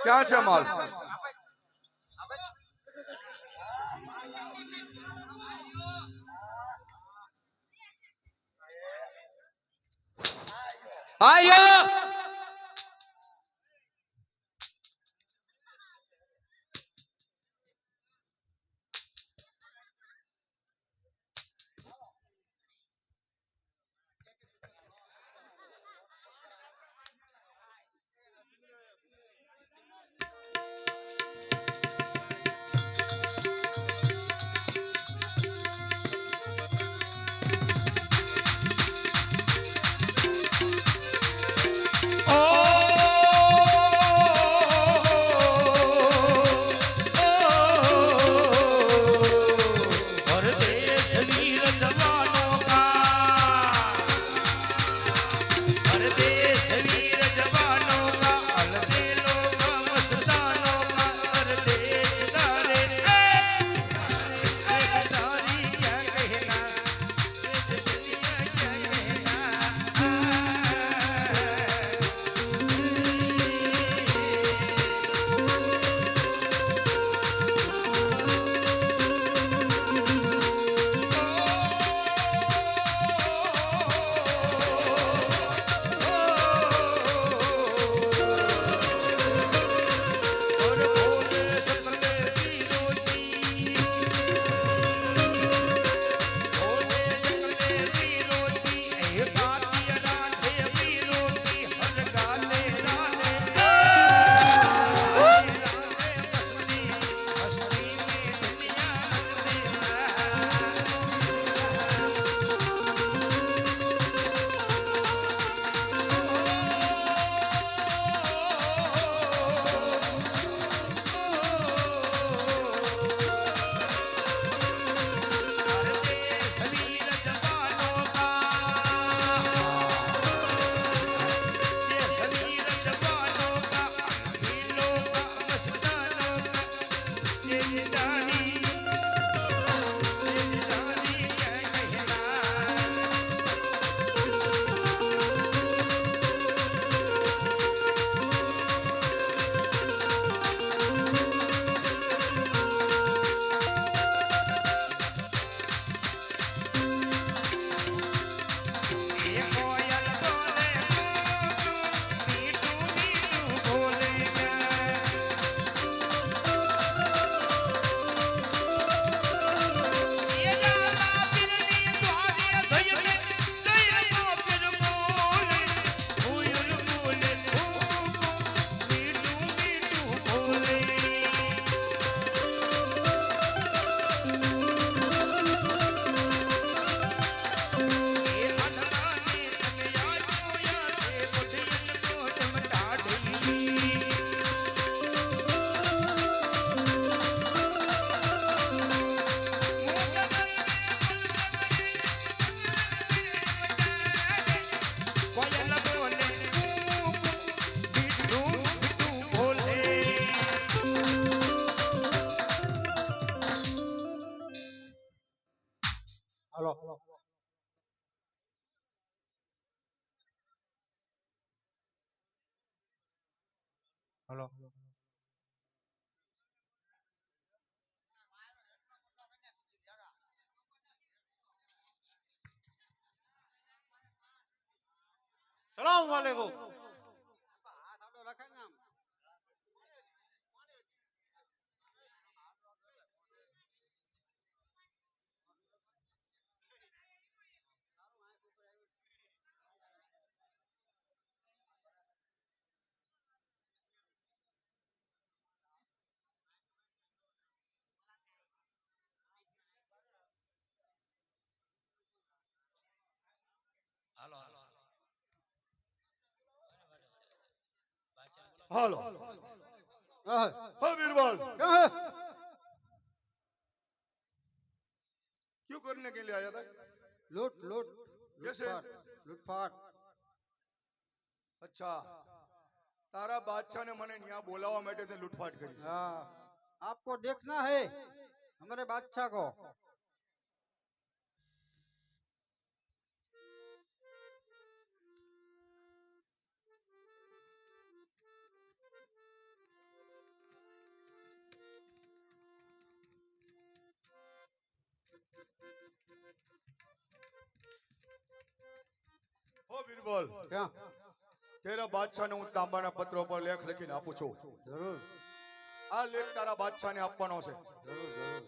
ક્યાં છે માલ? આયો હાલો હાલો સલામ વાલેકુમ હાલો હા बीरबल क्यों करने के लिए आया था? लूट लूट कैसे? लूटपाट अच्छा तारा बादशाह ने मने यहाँ बोलावा માટે તે લૂંટફાટ કરી છે। हाँ आपको देखना है हमारे बादशाह को। ઓ બીરબલ, क्या તેરા બાદશાહને હું તાંબાના પત્રો પર લેખ લખીને આપું છું. जरूर આ લેખ તારા બાદશાહને આપવાનો છે. जरूर जरूर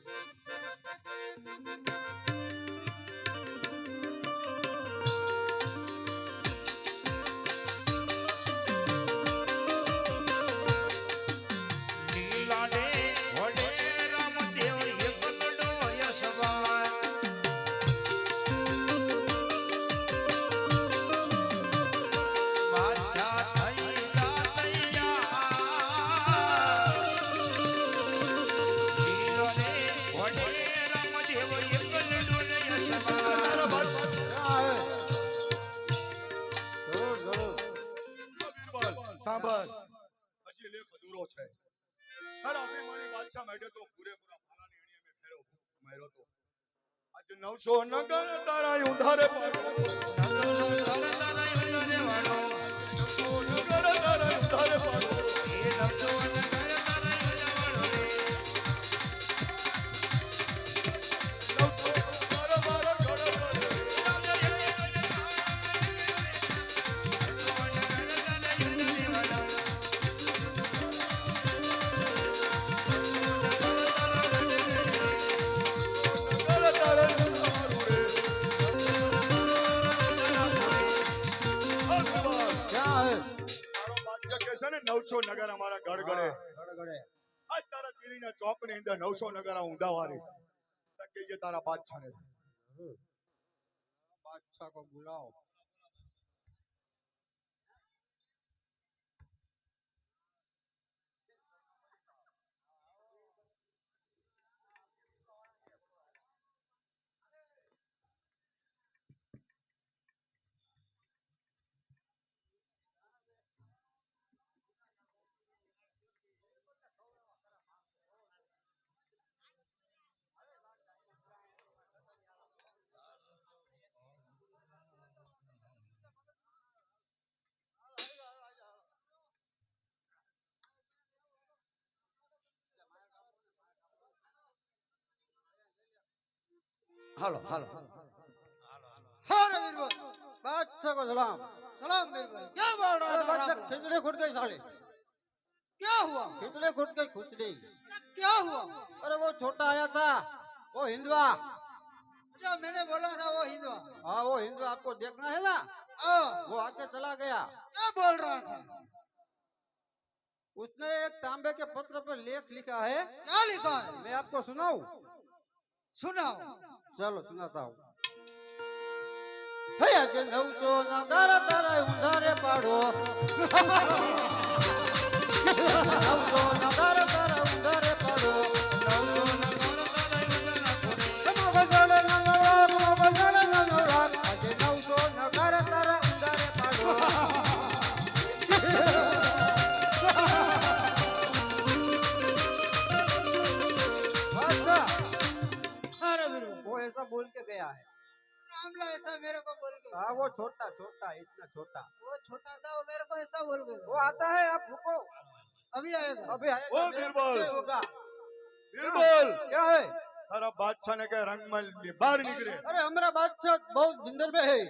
લીલાને વડે રામદેવ એકલો યશવાન બાદશાહ થઈ ગાતૈયા લીલાને વડે રામદેવ એકલો યશવાન क्या है जरूर जरूर ઓ બીરબલ, સાંભળ, હજી લેખ અધૂરો છે. તારા અભિમાની બાદશાહ માટે તો પૂરેપૂરા ફાલાની એણીએ મેં ફેરો માર્યો તો. આજ 900 નગર તારા ઉધારે પાડો. 900 નગર તારા ઉધારે પાડો. મારા મારા ઘોડે પાડો. નગર તારા ઉધારું રે. ઓ બીરબલ, क्या है તારો બાદશાહ કહે છે ને 900 નગર અમારા ગડગડે. गड़गड़े આજ તારા દિલ્હીના ચોકની અંદર 900 નગર ઊંધાવારી. તો કહેજે તારા બાદશાહને. जरूर बादशाह को बुलाओ હાલો હાલો. हाँ रे बीरबल बादशाह को सलाम सलाम बीरबल क्या बोल रहा अरे था बादशाह राम? खिचड़ी खुट गई साले क्या हुआ खिचड़ी खुट गई खिचड़ी क्या हुआ अरे वो छोटा आया था वो हिंदुआ अच्छा मैंने बोला था वो हिंदुआ हाँ वो हिंदुआ आपको देखना है ना वो आके चला गया क्या बोल रहा था उसने एक तांबे के पत्र पर लेख लिखा है क्या लिखा है मैं आपको सुनाऊं सुनाओ चलो सुनाता हूँ હે આજે 900 નગર તારા ઉધારે પાડો 900 નગર તારા ઉધારે પાડો 900 નગર તારા ઉધારે પાડો આજે 900 નગર તારા ઉધારે પાડો अरे बीरबल वो ऐसा बोल के गया है रामला ऐसा मेरे को बोल के हाँ वो छोटा छोटा इतना छोटा वो छोटा था वो मेरे को ऐसा बोल के वो आता है आप रुको अभी आएगा अभी आएगा ओ मेरा बीरबल। परिचय होगा બીરબલ, क्या है તારા બાદશાહને કે રંગમાં બહાર નીકળે. अरे हमारा बादशाह बहुत जिंदर में है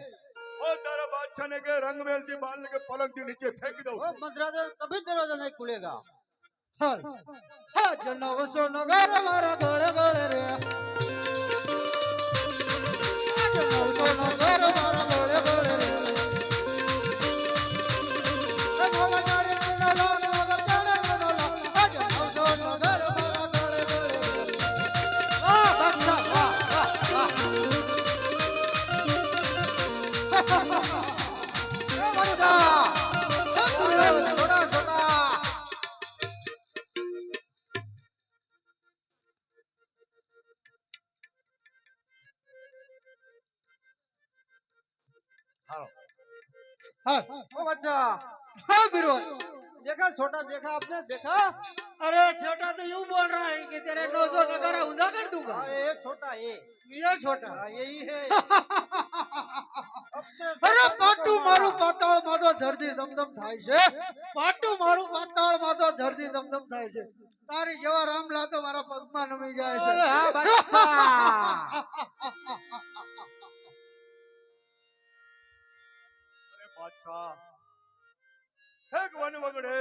ઓ તારા બાદશાહને કે રંગમેલથી બહાર નીકળે, પલંગથી નીચે ફેંકી દઉં. वो मजरादे कभी दरवाजा नहीं खुलेगा हाँ हाँ जन्ना वो सोना घर हमारा गड़े गड़े रे जन्ना वो सोना घर हमारा गड़े गड़े रे मगर गाड़ी ना ला मगर गाड़ी ना ला जन्ना वो सोना घर हमारा गड़े गड़े रे वाह बादशाह वाह वाह वाह बादशाह छोटा छोटा हाँ ओ बच्चा हाँ बीरबल देखा छोटा देखा आपने देखा अरे छोटा तो यूं बोल रहा है कि तेरे 900 नगारा ऊंधा कर दूंगा हाँ ये छोटा ये ये छोटा हाँ यही है અરે પાટું મારું પાતાળ માધો ધરતી દમદમ થાય છે પાટું મારું પાતાળ માધો ધરતી દમદમ થાય છે તારી જેવા રામલા તો મારા પગમાં નમી જાય છે अरे हाँ बच्चा બાદશાહ એક વન વગડે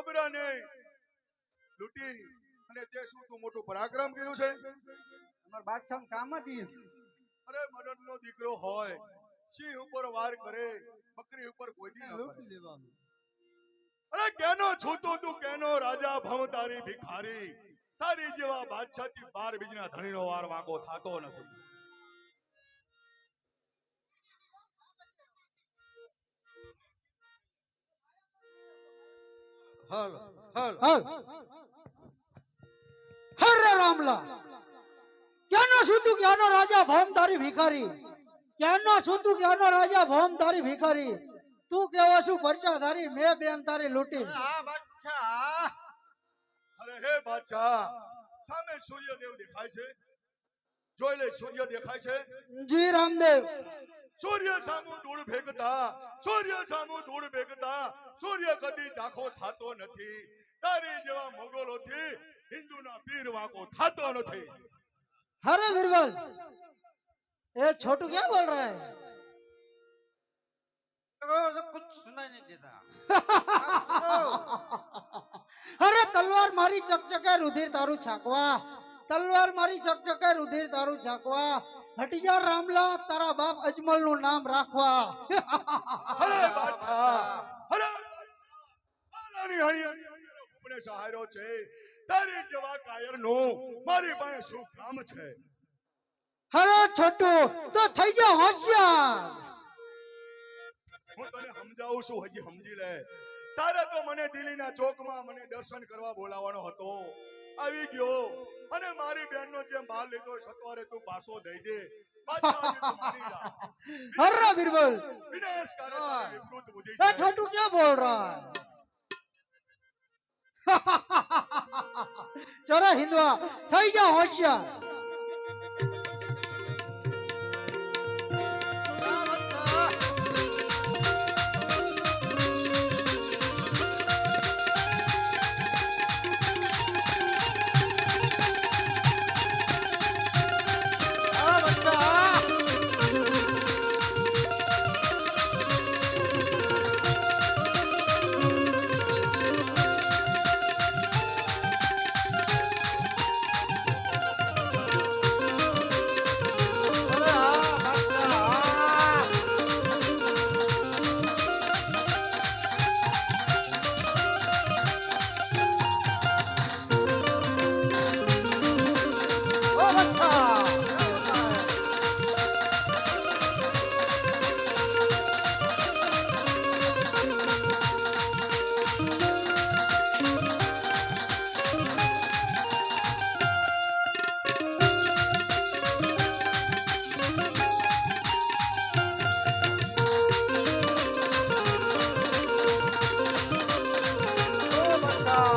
અબરાને લૂંટી અને તે શું તું મોટું પરાક્રમ કર્યું છે? અમારા બાદશાહ કામ જ ઈ છે. અરે મદનનો દીકરો હોય સિંહ ઉપર વાર કરે બકરી ઉપર કોઈ દી ન લૂંટી કરે. લેવાનું. અરે કેનો છૂતો તું કેનો રાજા ભવ તારી ભિખારી તારી જેવા બાદશાહ થી 12 બીજના ધણીનો વાર વાંકો થાતો નથી. હાલ હાલ હાલ હરે રામલા ક્યાંનો છું તું ક્યાંનો રાજા ભોમધારી ભિખારી ક્યાંનો છું તું ક્યાંનો રાજા ભોમધારી ભિખારી તું કેવો છું પરચાધારી મેં બેન તારી લૂંટી હા બાદશાહ. અરે હે બાદશાહ સામે સૂર્યદેવ દેખાય છે? જોઈ લે સૂર્ય દેખાય છે? જી રામદેવ સૂર્ય સામું ધૂળ ફેંકતા સૂર્ય કદી ઝાંખો થાતો નથી. તારી જેવા મોગલોથી હિન્દુના પીર વાંકો થાતો નથી. अरे बीरबल ये छोटू क्या बोल रहा है तो कुछ सुनाई नहीं देता. अरे तलवार मारी चकचके रुधिर तारू छाकवा तलवार मारी चकचके रुधिर तारू छाकवा हटी जा रामला तारा बाप अजमल નું નામ રાખવા અરે બાદશાહ અરે આલાની હણી ઉપને સહારો છે. તારી જેવા કાયરનું મારી પાસે શું કામ છે? अरे छोटू तो થઈ જા હોશિયાર હું તને સમજાવું છું હજી સમજી લે. તારે તો મને દિલ્હીના ચોકમાં મને દર્શન કરવા બોલાવવાનો હતો. આવી ગયો અને મારી બહેનનો જેમ બાલ લીધો સત્વારે તું પાછો દઈ દે. બાદશાહ આજે તું માની જા. अरे बीरबल વિનાશકારક અને વિકૃત બુદ્ધિ ये છે. छोटू क्या बोल रहा है चलो हिंदवा થઈ જા હોશિયાર હા બાદશાહ. હા બાદશાહ. અરે હા બાદશાહ. ઓ બાદશાહ. ઓ બાદશાહ.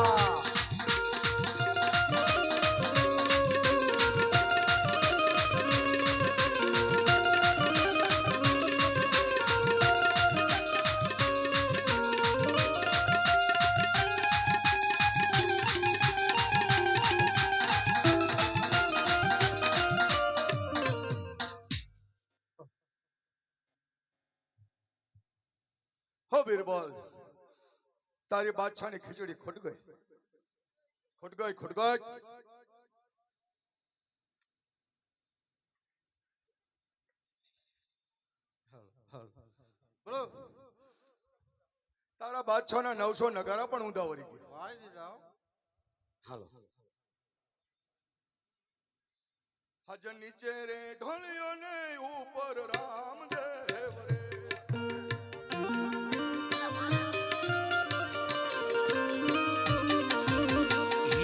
હો બીરબલ તારી બાદશાહની ખીચડી ખૂટ ગઈ. બોલો. તારા બાદશાહના 900 નગારા પણ ઊંધા વળી ગયા. વાળી દીધા હો. હાલો હજન નીચે રે ઢોલિયો ને ઉપર રામદેવ રે.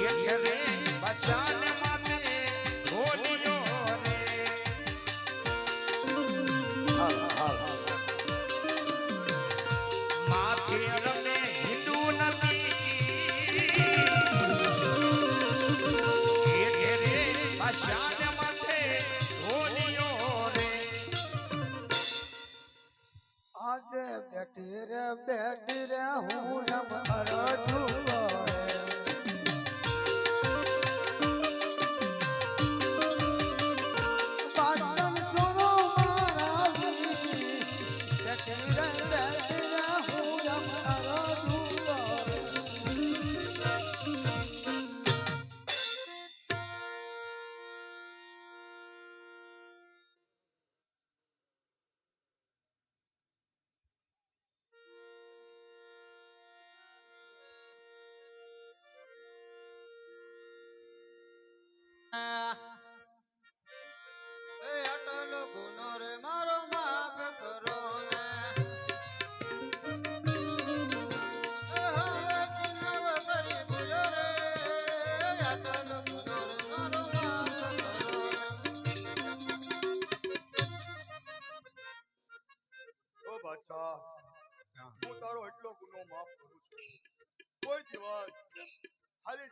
એક રે બચાને માથે ઢોલિયો રે. માથે રમે હિન્દુ નથી. એક રે બચાને માથે ઢોલિયો રે.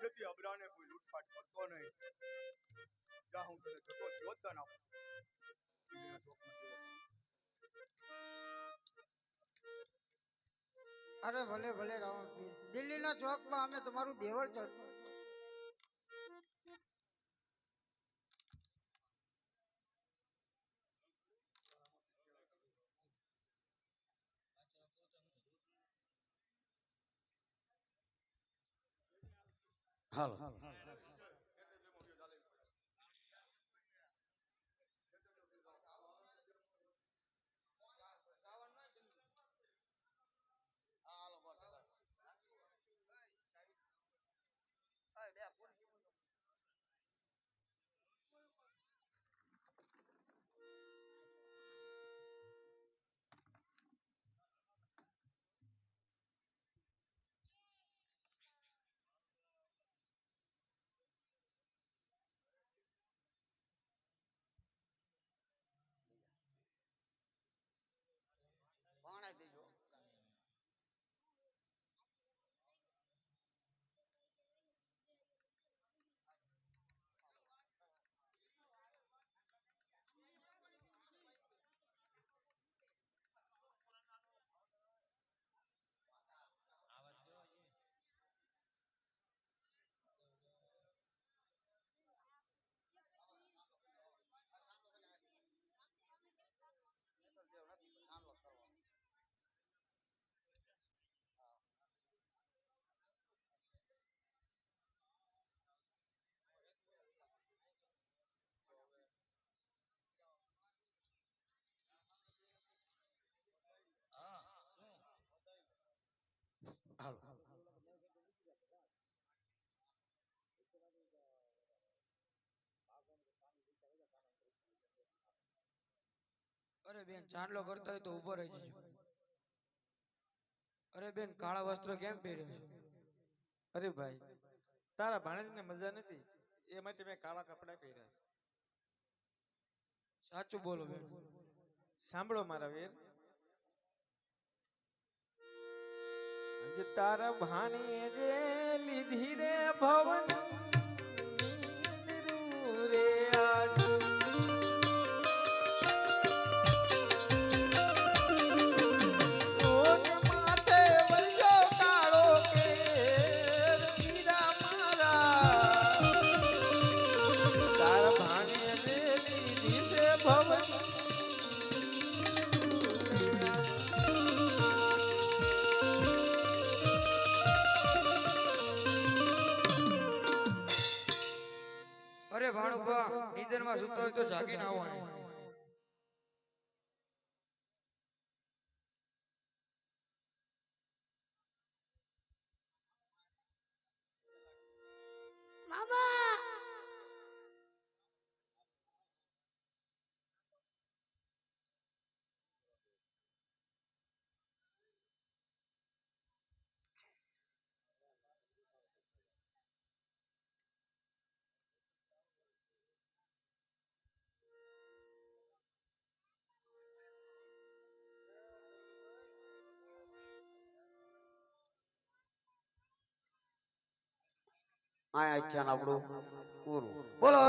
આજથી અબરાને કોઈ લૂંટફાટ કરતો નહીં. જા હું તને જતો યોગદાન આપું. દિલ્હીના ચોકમાં જેવો. અરે ભલે ભલે રાવણ પીર, દિલ્હીના ચોકમાં અમે તમારું દેવળ ચડ હાલો ભાણાઈ દેજો. હાલો અરે બેન ચાંદલો કરતા હોય તો ઉભો રહી જજો. અરે બેન કાળા વસ્ત્ર કેમ પહેર્યો છે? અરે ભાઈ, તારા ભાણેજને મજા નથી એ માટે મેં કાળા કપડા પહેર્યા છે. સાચું બોલો બેન. સાંભળો મારા વીર, આજે તારા ભાણેજે લીધી રે ભવન રે આજ રોજ માથે વળજો કાળો કેર વીરા મારા. તારા ભાણેજે લીધી રે ભવન અરે ભાણુભા નીંદરમાં સૂતા હોય તો જાગીને આવો અહીં. આ આખ્યાન આપણું પૂરું. બોલો